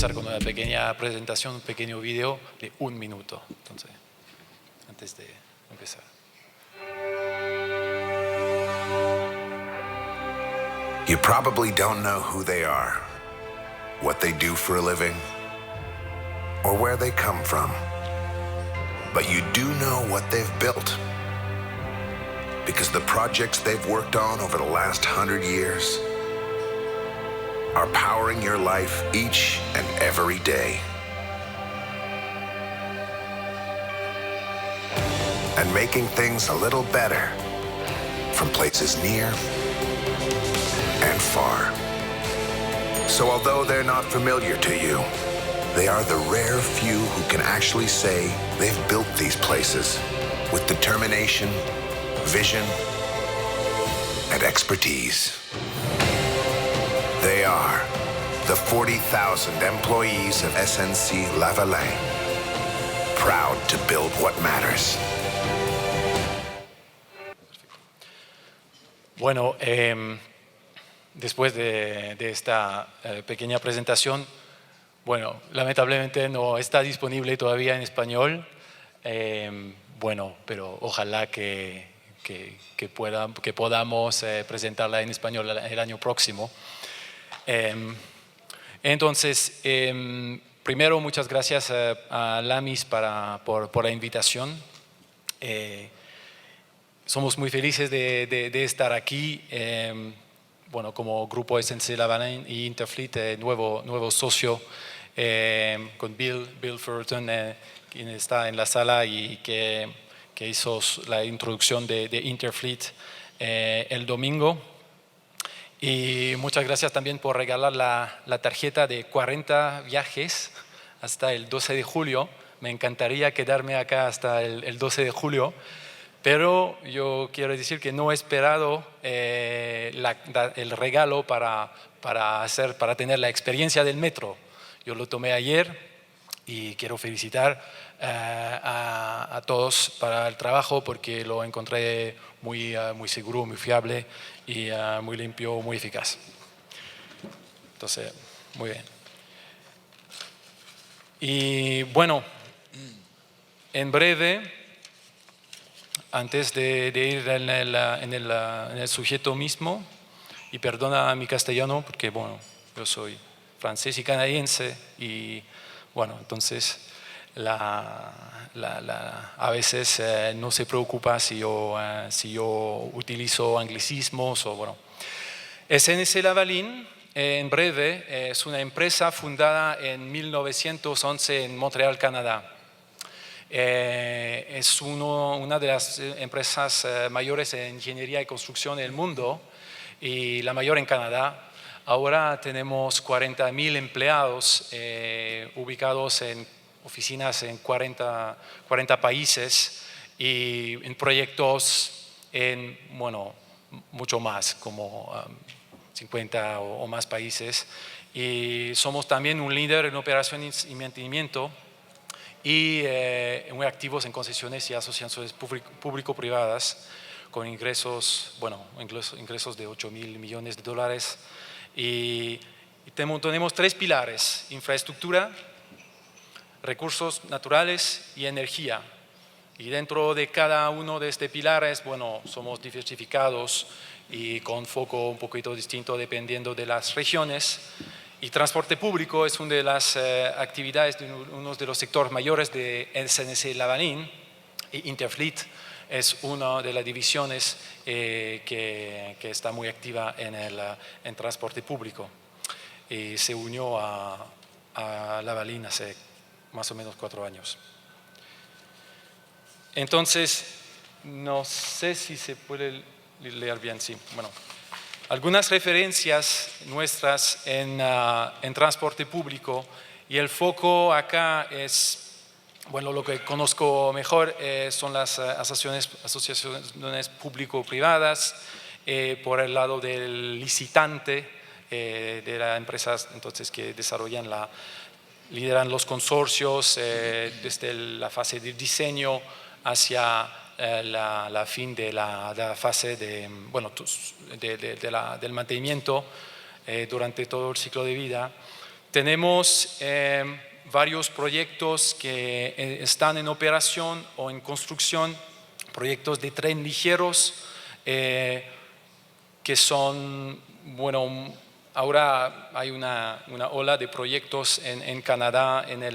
empezar con una pequeña presentación, un pequeño video de 1 minuto. Entonces, antes de empezar. You probably don't know who they are, what they do for a living, or where they come from. But you do know what they've built. Because the projects they've worked on over the last 100 years are powering your life each and every day. And making things a little better from places near and far. So although they're not familiar to you, they are the rare few who can actually say they've built these places with determination, vision, and expertise. They are the 40,000 employees of SNC-Lavalin, proud to build what matters. Bueno, después de esta pequeña presentación, bueno, lamentablemente no está disponible todavía en español, bueno, pero ojalá que podamos presentarla en español el año próximo. Entonces, primero muchas gracias a LAMIS por la invitación. Somos muy felices de estar aquí, bueno, como grupo SNC-Lavalin y Interfleet, nuevo socio, con Bill Fullerton, quien está en la sala y que hizo la introducción de Interfleet el domingo. Y muchas gracias también por regalar la tarjeta de 40 viajes hasta el 12 de julio. Me encantaría quedarme acá hasta el 12 de julio. Pero yo quiero decir que no he esperado el regalo para tener la experiencia del metro. Yo lo tomé ayer y quiero felicitar a todos para el trabajo porque lo encontré muy seguro, muy fiable y muy limpio, muy eficaz. Entonces, muy bien. Y bueno, en breve, antes de ir en el sujeto mismo, y perdona mi castellano porque bueno, yo soy francés y canadiense y bueno, entonces a veces no se preocupa si yo utilizo anglicismos o bueno. SNC-Lavalin, en breve, es una empresa fundada en 1911 en Montreal, Canadá. Es una de las empresas mayores en ingeniería y construcción en el mundo y la mayor en Canadá. Ahora tenemos 40,000 empleados ubicados en oficinas en 40 países y en proyectos en, bueno, mucho más, como 50 o más países. Y somos también un líder en operaciones y mantenimiento y muy activos en concesiones y asociaciones público-privadas con ingresos de $8,000 millones. Y tenemos 3 pilares: infraestructura, recursos naturales y energía. Y dentro de cada uno de estos pilares, bueno, somos diversificados y con foco un poquito distinto dependiendo de las regiones. Y transporte público es una de las actividades de uno de los sectores mayores de SNC-Lavalin. Y Interfleet es una de las divisiones que está muy activa en transporte público. Y se unió a Lavalin hace más o menos 4 años. Entonces, no sé si se puede leer bien, sí, bueno. Algunas referencias nuestras en transporte público y el foco acá es, bueno, lo que conozco mejor son las asociaciones público-privadas por el lado del licitante de las empresas entonces que lideran los consorcios desde la fase de diseño hacia la fin de la fase del mantenimiento durante todo el ciclo de vida. Tenemos varios proyectos que están en operación o en construcción, proyectos de tren ligeros que son, bueno, ahora hay una ola de proyectos en Canadá en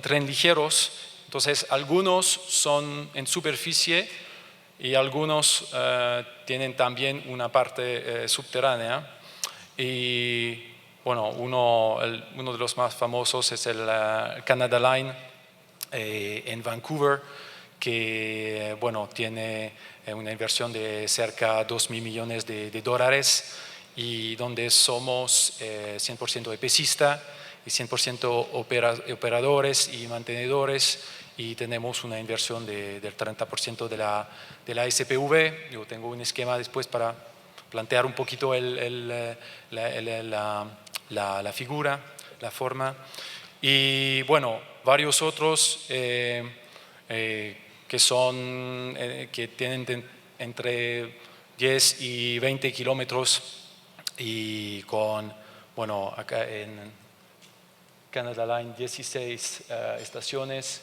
tren ligeros. Entonces, algunos son en superficie y algunos tienen también una parte subterránea. Y bueno, uno de los más famosos es el Canada Line en Vancouver, que bueno, tiene una inversión de cerca de $2,000 millones y donde somos 100% EPCista y 100% operadores y mantenedores, y tenemos una inversión del 30% de la SPV. Yo tengo un esquema después para plantear un poquito la figura, la forma. Y bueno, varios otros que tienen entre 10 y 20 kilómetros y con, bueno, acá en Canada Line 16 estaciones.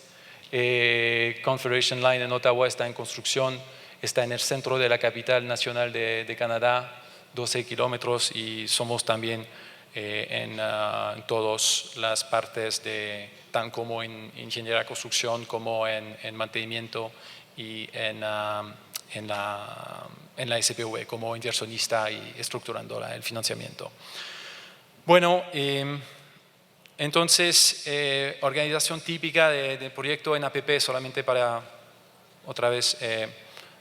Confederation Line en Ottawa está en construcción, está en el centro de la capital nacional de Canadá, 12 kilómetros, y somos también en todas las partes, tan como en ingeniería de construcción como en mantenimiento y en la SPV como inversionista y estructurando el financiamiento. Bueno, entonces, organización típica del proyecto en APP, solamente para otra vez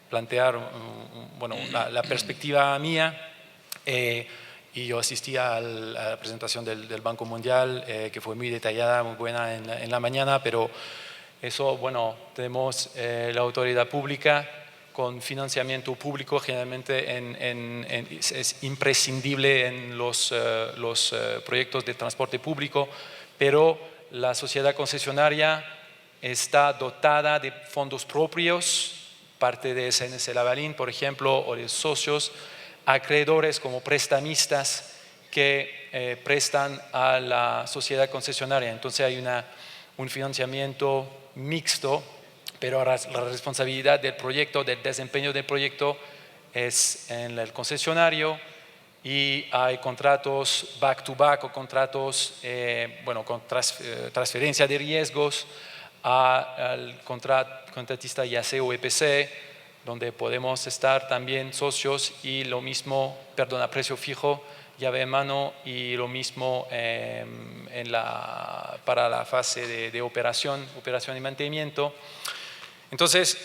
plantear bueno, la perspectiva mía. Y yo asistí a la presentación del Banco Mundial, que fue muy detallada, muy buena en la mañana, pero eso, bueno, tenemos la autoridad pública con financiamiento público, generalmente es imprescindible en los proyectos de transporte público, pero la sociedad concesionaria está dotada de fondos propios, parte de SNC-Lavalin, por ejemplo, o de socios, acreedores como prestamistas que prestan a la sociedad concesionaria. Entonces hay un financiamiento mixto, pero la responsabilidad del proyecto, del desempeño del proyecto, es en el concesionario, y hay contratos back-to-back o contratos bueno, con transferencia de riesgos al contratista IAC o EPC, donde podemos estar también socios, y lo mismo, perdón, a precio fijo, llave en mano, y lo mismo para la fase de operación y mantenimiento. Entonces,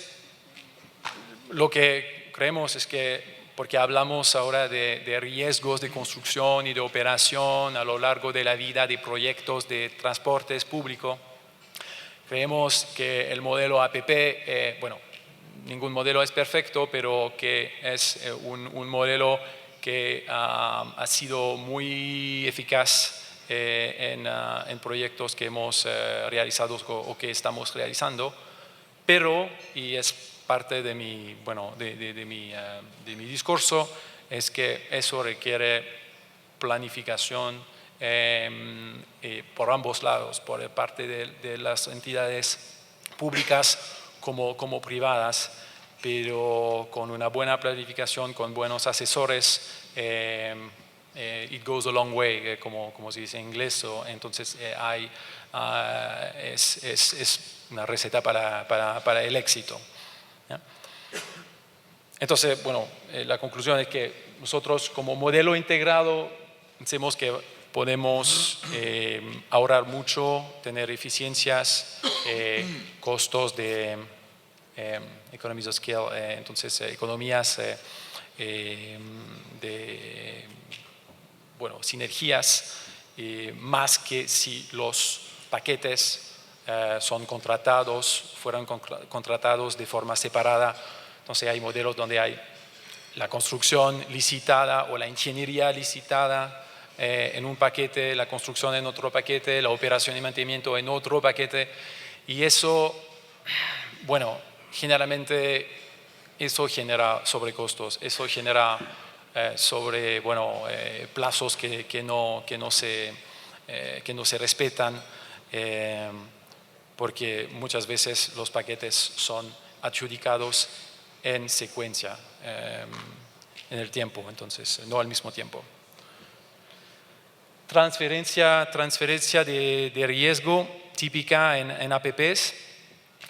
lo que creemos es que, porque hablamos ahora de riesgos de construcción y de operación a lo largo de la vida de proyectos de transportes públicos, creemos que el modelo APP, bueno, ningún modelo es perfecto, pero que es un modelo que ha sido muy eficaz en proyectos que hemos realizado o que estamos realizando, pero, y es parte de mi, bueno, de mi discurso, es que eso requiere planificación por ambos lados, por parte de las entidades públicas como privadas, pero con una buena planificación, con buenos asesores, it goes a long way, como se dice en inglés. Entonces es una receta para el éxito, ¿ya? Entonces, bueno, la conclusión es que nosotros como modelo integrado pensamos que podemos ahorrar mucho, tener eficiencias, costos de economies of scale, entonces economías de, bueno, sinergias, más que si los paquetes fueron contratados de forma separada. Entonces hay modelos donde hay la construcción licitada o la ingeniería licitada en un paquete, la construcción en otro paquete, la operación y mantenimiento en otro paquete, y eso, bueno, generalmente eso genera sobrecostos, eso genera sobre bueno, plazos que no se respetan, porque muchas veces los paquetes son adjudicados en secuencia, en el tiempo, entonces no al mismo tiempo. Transferencia de riesgo típica en APPs,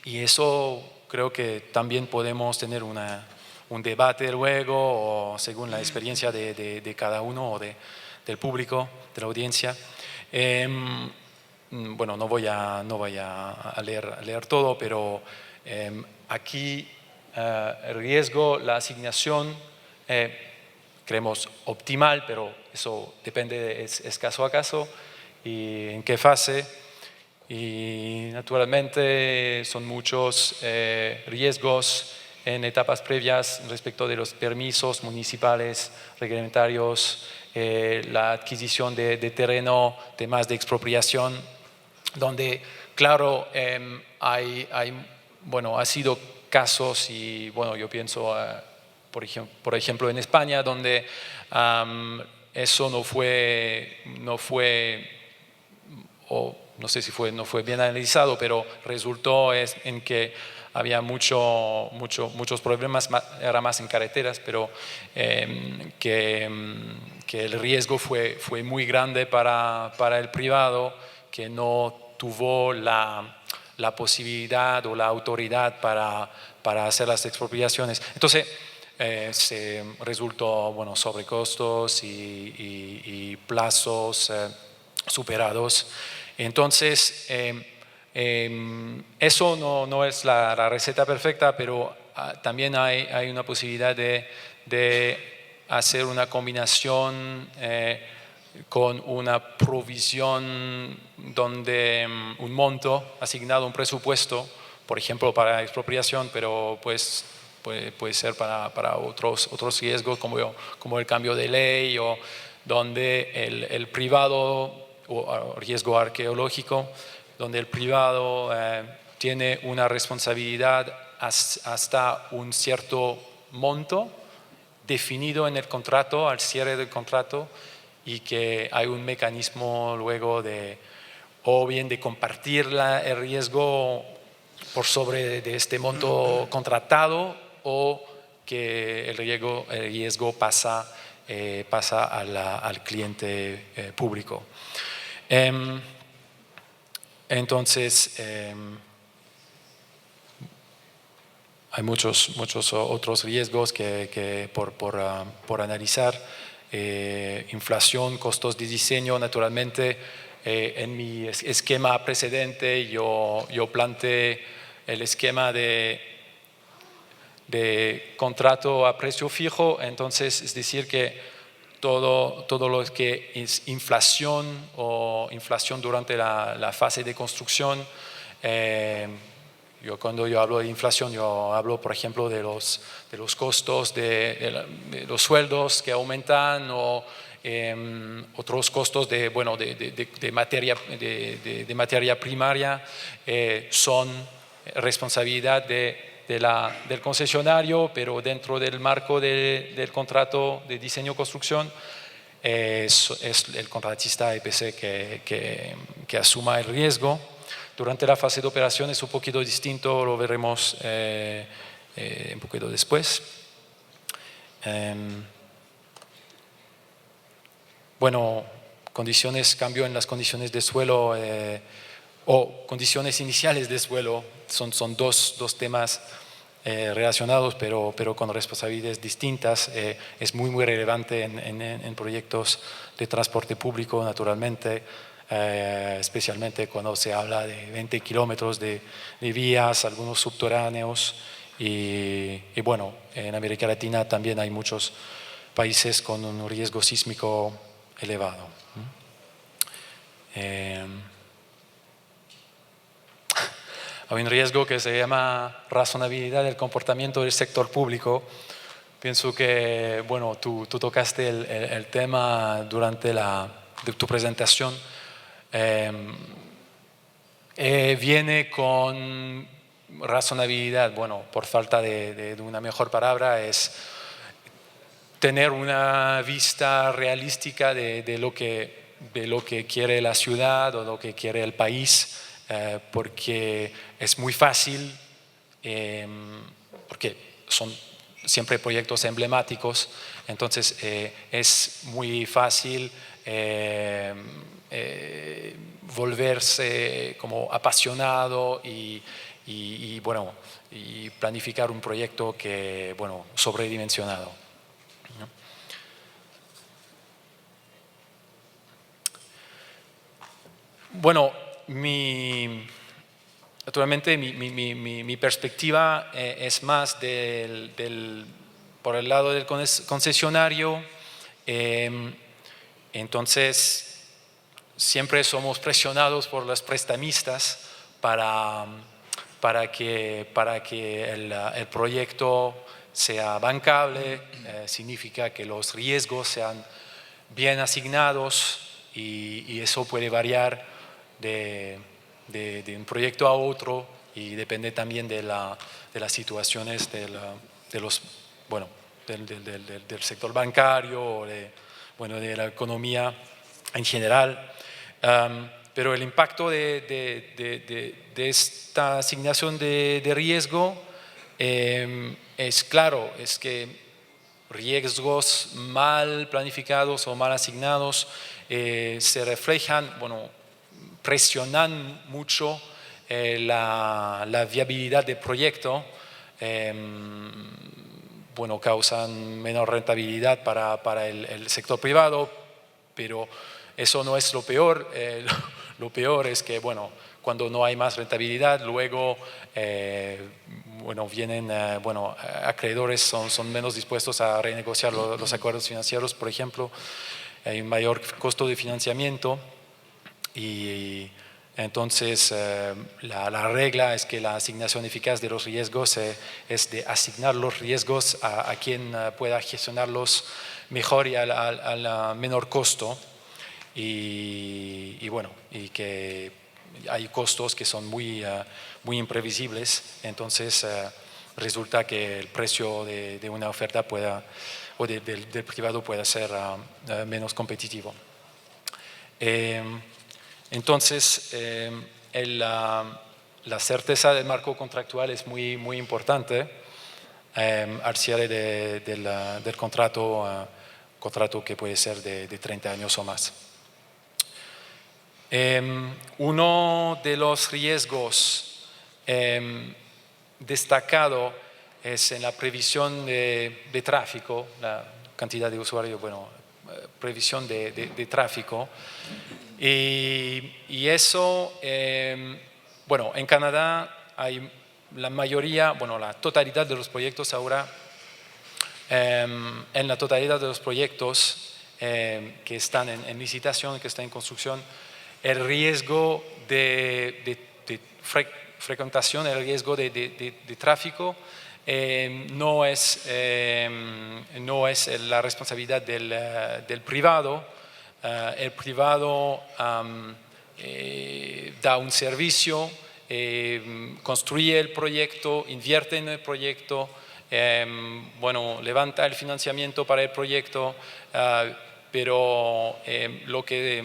y eso creo que también podemos tener un debate luego, o según la experiencia de cada uno o del público, de la audiencia. Bueno, no voy a leer todo, pero aquí el riesgo, la asignación, creemos optimal, pero eso depende, es caso a caso y en qué fase. Y naturalmente son muchos riesgos en etapas previas respecto de los permisos municipales, reglamentarios, la adquisición de terreno, temas de expropiación, donde claro ha sido casos y bueno, yo pienso por ejemplo en España, donde eso no fue o no sé si no fue bien analizado, pero resultó en que había muchos problemas, era más en carreteras, pero que el riesgo fue muy grande para el privado, que no tuvo la posibilidad o la autoridad para hacer las expropiaciones. Entonces, se resultó bueno, sobrecostos y plazos superados. Entonces, eso no es la receta perfecta, pero también hay una posibilidad de hacer una combinación con una provisión donde un monto asignado, un presupuesto, por ejemplo para expropiación, pero pues puede ser para otros riesgos como el cambio de ley, o donde el privado, o riesgo arqueológico, donde el privado tiene una responsabilidad hasta un cierto monto definido en el contrato, al cierre del contrato, y que hay un mecanismo luego o bien de compartir el riesgo por sobre de este monto contratado, o que el riesgo pasa al cliente público. Entonces, hay muchos otros riesgos que por analizar. Inflación, costos de diseño, naturalmente. En mi esquema precedente yo planteé el esquema de contrato a precio fijo, entonces es decir que todo lo que es inflación o inflación durante la fase de construcción. Cuando yo hablo de inflación, yo hablo, por ejemplo, de los costos de los sueldos que aumentan, o otros costos de materia primaria, son responsabilidad del concesionario, pero dentro del marco del contrato de diseño-construcción es el contratista EPC que asuma el riesgo. Durante la fase de operación es un poquito distinto, lo veremos un poquito después. Bueno, cambio en las condiciones de suelo o condiciones iniciales de suelo, son dos temas relacionados, pero con responsabilidades distintas. Es muy relevante en proyectos de transporte público, naturalmente. Especialmente cuando se habla de 20 kilómetros de vías, algunos subterráneos, y bueno, en América Latina también hay muchos países con un riesgo sísmico elevado. Hay un riesgo que se llama razonabilidad del comportamiento del sector público. Pienso que, bueno, tú tocaste el tema durante tu presentación. Viene con razonabilidad, bueno, por falta de una mejor palabra, es tener una vista realística de lo que quiere la ciudad o lo que quiere el país, porque es muy fácil, porque son siempre proyectos emblemáticos, entonces es muy fácil volverse como apasionado y planificar un proyecto que, sobredimensionado. Bueno, naturalmente mi perspectiva es más por el lado del concesionario. Entonces, siempre somos presionados por los prestamistas para que el proyecto sea bancable. Significa que los riesgos sean bien asignados y eso puede variar de un proyecto a otro y depende también de las situaciones del sector bancario o de la economía en general. Pero el impacto de esta asignación de riesgo es claro, es que riesgos mal planificados o mal asignados se reflejan, presionan mucho la viabilidad del proyecto, causan menor rentabilidad para el sector privado, pero eso no es lo peor. Lo peor es que, cuando no hay más rentabilidad, luego vienen acreedores son menos dispuestos a renegociar los acuerdos financieros, por ejemplo. Hay un mayor costo de financiamiento y entonces la regla es que la asignación eficaz de los riesgos es de asignar los riesgos a quien pueda gestionarlos mejor y al menor costo. Y que hay costos que son muy imprevisibles, entonces resulta que el precio de una oferta del privado pueda ser menos competitivo. Entonces, la certeza del marco contractual es muy, muy importante al cierre del contrato que puede ser de 30 años o más. Uno de los riesgos destacado es en la previsión de tráfico, la cantidad de usuarios, previsión de tráfico. Y eso, en Canadá hay la mayoría, la totalidad de los proyectos ahora, en la totalidad de los proyectos que están en licitación, que están en construcción, el riesgo de frecuentación, el riesgo de tráfico no es la responsabilidad del privado. El privado da un servicio, construye el proyecto, invierte en el proyecto, levanta el financiamiento para el proyecto, pero lo que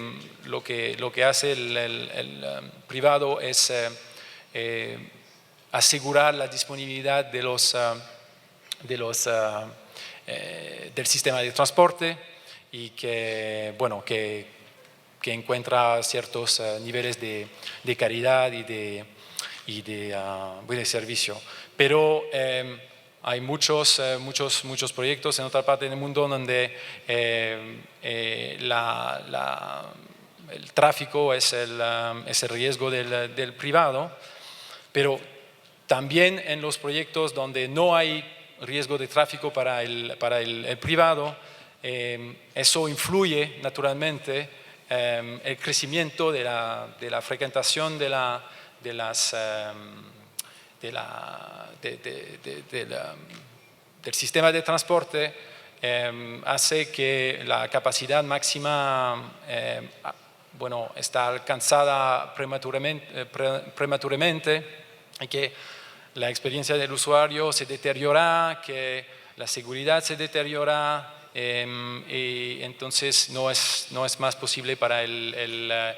hace el privado es asegurar la disponibilidad del sistema de transporte y que encuentra ciertos niveles de calidad y de servicio. Pero hay muchos proyectos en otra parte del mundo donde el tráfico es el riesgo del privado, pero también en los proyectos donde no hay riesgo de tráfico para el privado, eso influye naturalmente el crecimiento de la frecuentación del sistema de transporte, hace que la capacidad máxima está alcanzada prematuramente y que la experiencia del usuario se deteriora, que la seguridad se deteriora y entonces no es más posible para el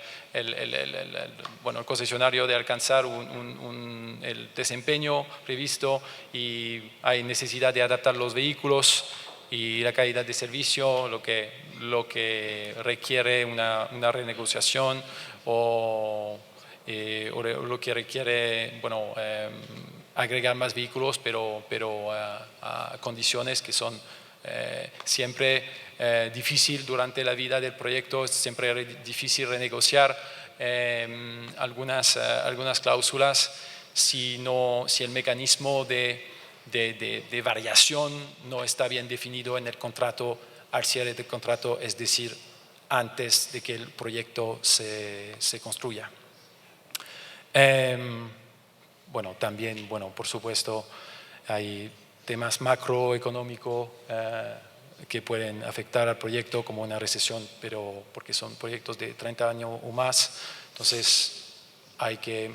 concesionario de alcanzar el desempeño previsto, y hay necesidad de adaptar los vehículos y la calidad de servicio, lo que requiere una renegociación o lo que requiere agregar más vehículos, pero a condiciones que son siempre difícil durante la vida del proyecto. Es siempre difícil renegociar algunas cláusulas si el mecanismo de variación no está bien definido en el contrato al cierre del contrato, es decir, antes de que el proyecto se construya. También, por supuesto, hay temas macroeconómicos que pueden afectar al proyecto, como una recesión, pero porque son proyectos de 30 años o más. Entonces hay que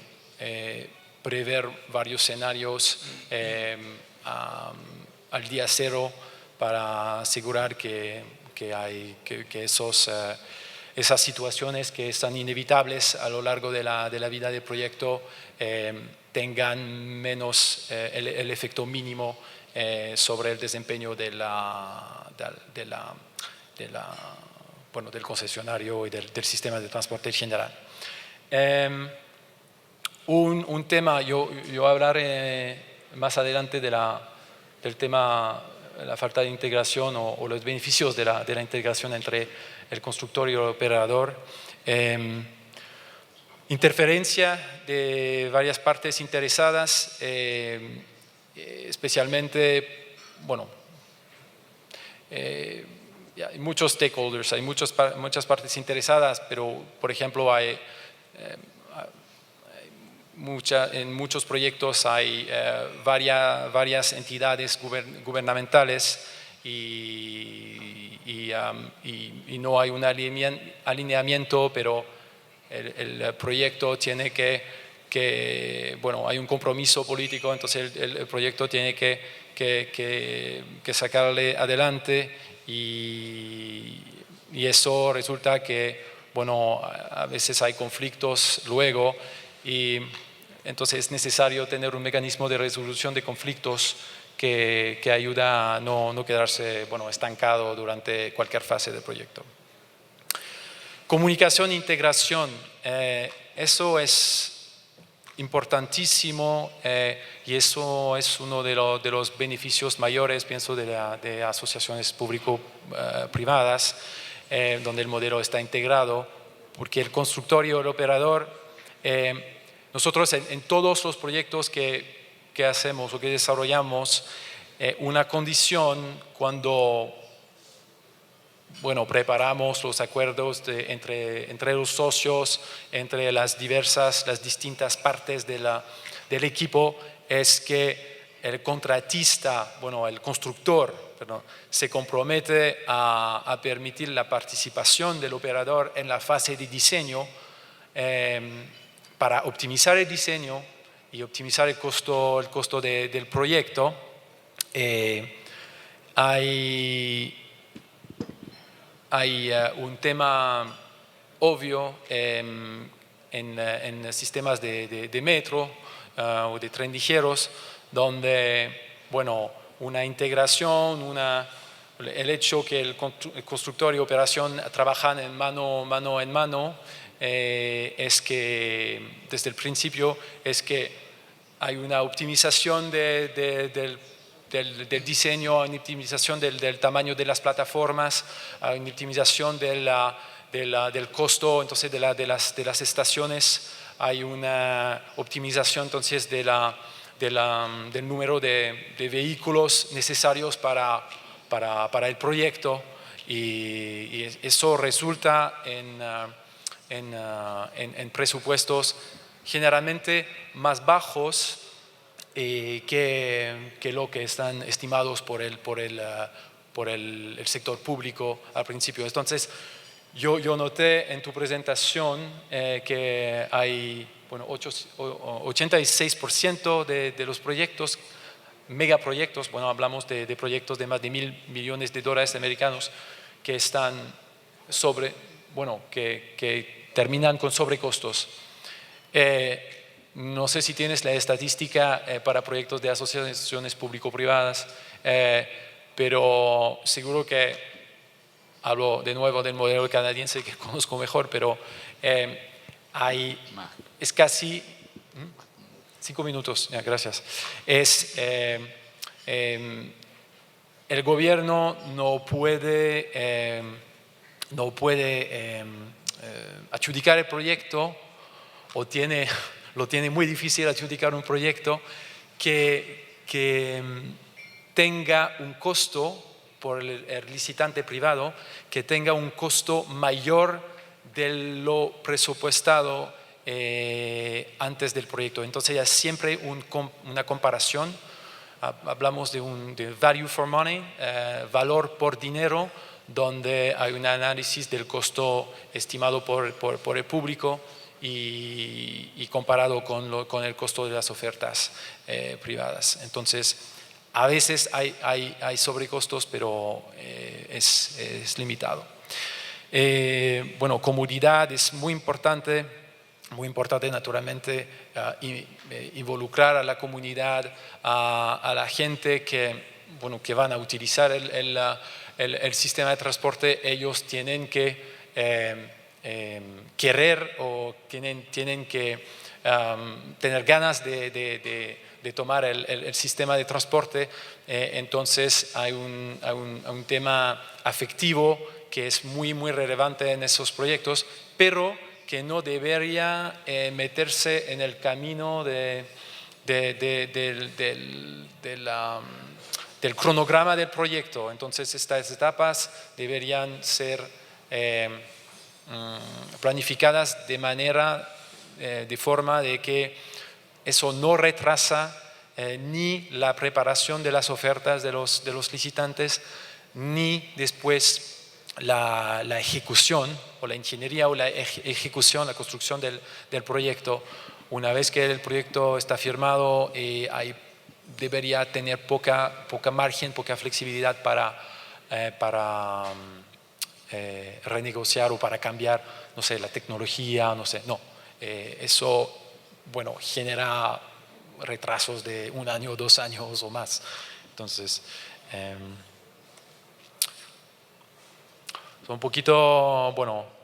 prever varios escenarios al día cero para asegurar que esas situaciones que están inevitables a lo largo de la vida del proyecto tengan menos el efecto mínimo sobre el desempeño del concesionario y del sistema de transporte en general. Un tema, yo hablaré más adelante del tema, la falta de integración o los beneficios de la integración entre el constructor y el operador. Interferencia de varias partes interesadas, especialmente, hay muchos stakeholders, hay muchas partes interesadas, pero por ejemplo en muchos proyectos hay varias entidades gubernamentales y no hay un alineamiento, pero el proyecto tiene hay un compromiso político, entonces el proyecto tiene que sacarle adelante, y eso resulta que a veces hay conflictos luego, y entonces es necesario tener un mecanismo de resolución de conflictos que ayuda a no quedarse estancado durante cualquier fase del proyecto. Comunicación e integración, eso es importantísimo, y eso es uno de los beneficios mayores, pienso, de asociaciones público-privadas, donde el modelo está integrado, porque el constructor y el operador, nosotros en todos los proyectos que hacemos o que desarrollamos, una condición cuando preparamos los acuerdos entre los socios, entre las distintas partes del equipo, es que el contratista, el constructor, se compromete a permitir la participación del operador en la fase de diseño, para optimizar el diseño y optimizar el costo del proyecto. Hay un tema obvio en sistemas de metro o de tren ligeros, donde una integración, el hecho que el constructor y operación trabajan mano en mano, es que desde el principio es que hay una optimización del diseño, una optimización del tamaño de las plataformas, una optimización del costo, entonces de las estaciones, hay una optimización entonces del número de vehículos necesarios para el proyecto, y eso resulta en presupuestos generalmente más bajos que lo que están estimados por el sector público al principio. Entonces, yo noté en tu presentación que hay 86% de los proyectos megaproyectos, bueno, hablamos de proyectos de más de $1.000 millones americanos que están que terminan con sobrecostos. No sé si tienes la estadística para proyectos de asociaciones público-privadas, pero seguro que hablo de nuevo del modelo canadiense que conozco mejor, pero es casi 5 minutos, ya, gracias. El gobierno no puede adjudicar el proyecto o lo tiene muy difícil adjudicar un proyecto que tenga un costo por el licitante privado, que tenga un costo mayor de lo presupuestado antes del proyecto. Entonces hay siempre una comparación. Hablamos de value for money, valor por dinero, donde hay un análisis del costo estimado por el público y comparado con el costo de las ofertas privadas. Entonces, a veces hay sobrecostos, pero es limitado. Bueno, comunidad es muy importante naturalmente involucrar a la comunidad, a la gente que van a utilizar el sistema de transporte. Ellos tienen que querer o tienen que tener ganas de tomar el sistema de transporte. Entonces hay un tema afectivo que es muy relevante en esos proyectos, pero que no debería meterse en el camino del cronograma del proyecto. Entonces estas etapas deberían ser planificadas de forma de que eso no retrasa ni la preparación de las ofertas de los licitantes, ni después la ejecución o la ingeniería o la ejecución, la construcción del proyecto. Una vez que el proyecto está firmado, debería tener poca margen, poca flexibilidad para renegociar o para cambiar, no sé, la tecnología, no sé, no. Eso, genera retrasos de 1 año, 2 años o más. Entonces, un poquito,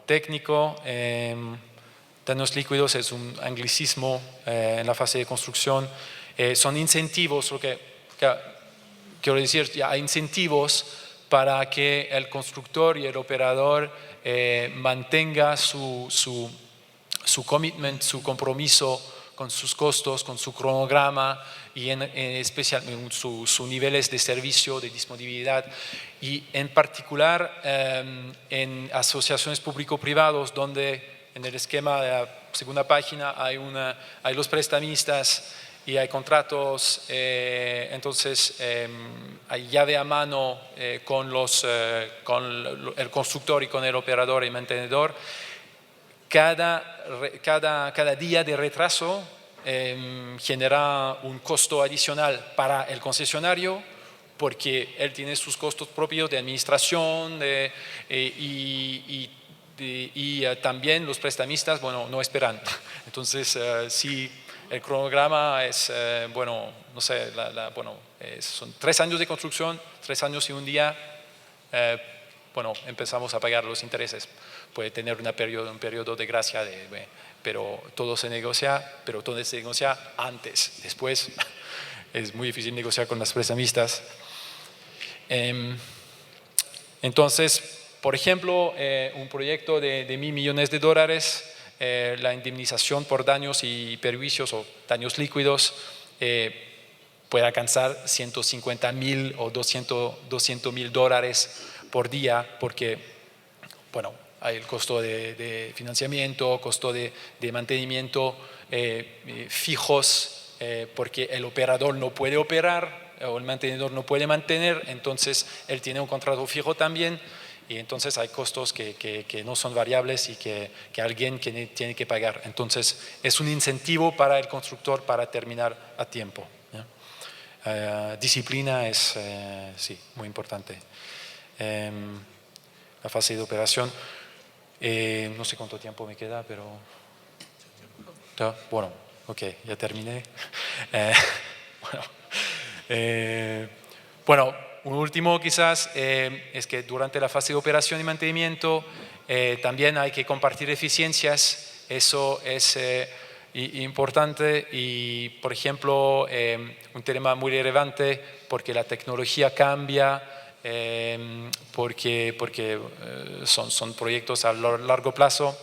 técnico. Daños líquidos es un anglicismo en la fase de construcción. Son incentivos, lo que quiero decir, ya hay incentivos para que el constructor y el operador mantenga su commitment, su compromiso con sus costos, con su cronograma y en especial sus niveles de servicio, de disponibilidad, y en particular en asociaciones público-privados, donde en el esquema de la segunda página hay los prestamistas y hay contratos. Entonces hay llave a mano con el constructor y con el operador y mantenedor. Cada día de retraso genera un costo adicional para el concesionario, porque él tiene sus costos propios de administración y también los prestamistas no esperan. Entonces, si el cronograma es, no sé, son 3 años de construcción, 3 años y un día, empezamos a pagar los intereses. Puede tener un periodo de gracia, pero todo se negocia antes. Después es muy difícil negociar con las prestamistas. Entonces, por ejemplo, un proyecto de $1.000 millones, la indemnización por daños y perjuicios o daños líquidos puede alcanzar $150,000 o $200,000 por día, porque hay el costo de financiamiento, costo de mantenimiento fijos, porque el operador no puede operar o el mantenedor no puede mantener, entonces él tiene un contrato fijo también, y entonces hay costos que no son variables y que alguien tiene que pagar. Entonces es un incentivo para el constructor para terminar a tiempo, ¿ya? disciplina es sí, muy importante. La fase de operación, no sé cuánto tiempo me queda, pero bueno, ok, ya terminé. Bueno, un último quizás es que durante la fase de operación y mantenimiento también hay que compartir eficiencias. Eso es importante y, por ejemplo, un tema muy relevante porque la tecnología cambia, porque son proyectos a largo plazo.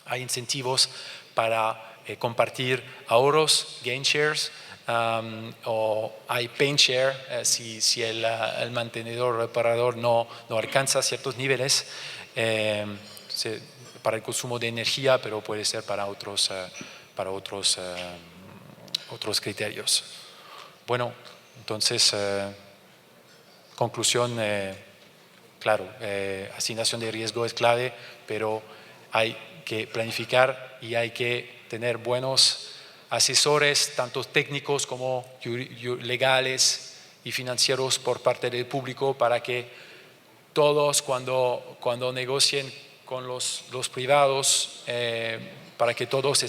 Hay incentivos para compartir ahorros, gain shares, o hay pain share si el mantenedor o reparador no alcanza ciertos niveles para el consumo de energía, pero puede ser para otros criterios. Bueno, entonces, conclusión, claro, asignación de riesgo es clave, pero hay que planificar y hay que tener buenos asesores, tanto técnicos como legales y financieros por parte del público, para que todos cuando negocien con los privados, para que todos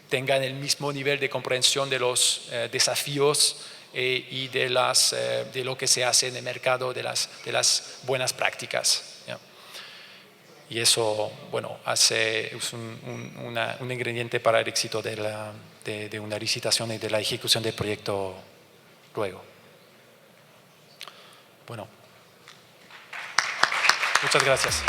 tengan el mismo nivel de comprensión de los desafíos y de lo que se hace en el mercado, de las buenas prácticas. Y eso, bueno, es un ingrediente para el éxito de una licitación y de la ejecución del proyecto luego. Bueno, muchas gracias.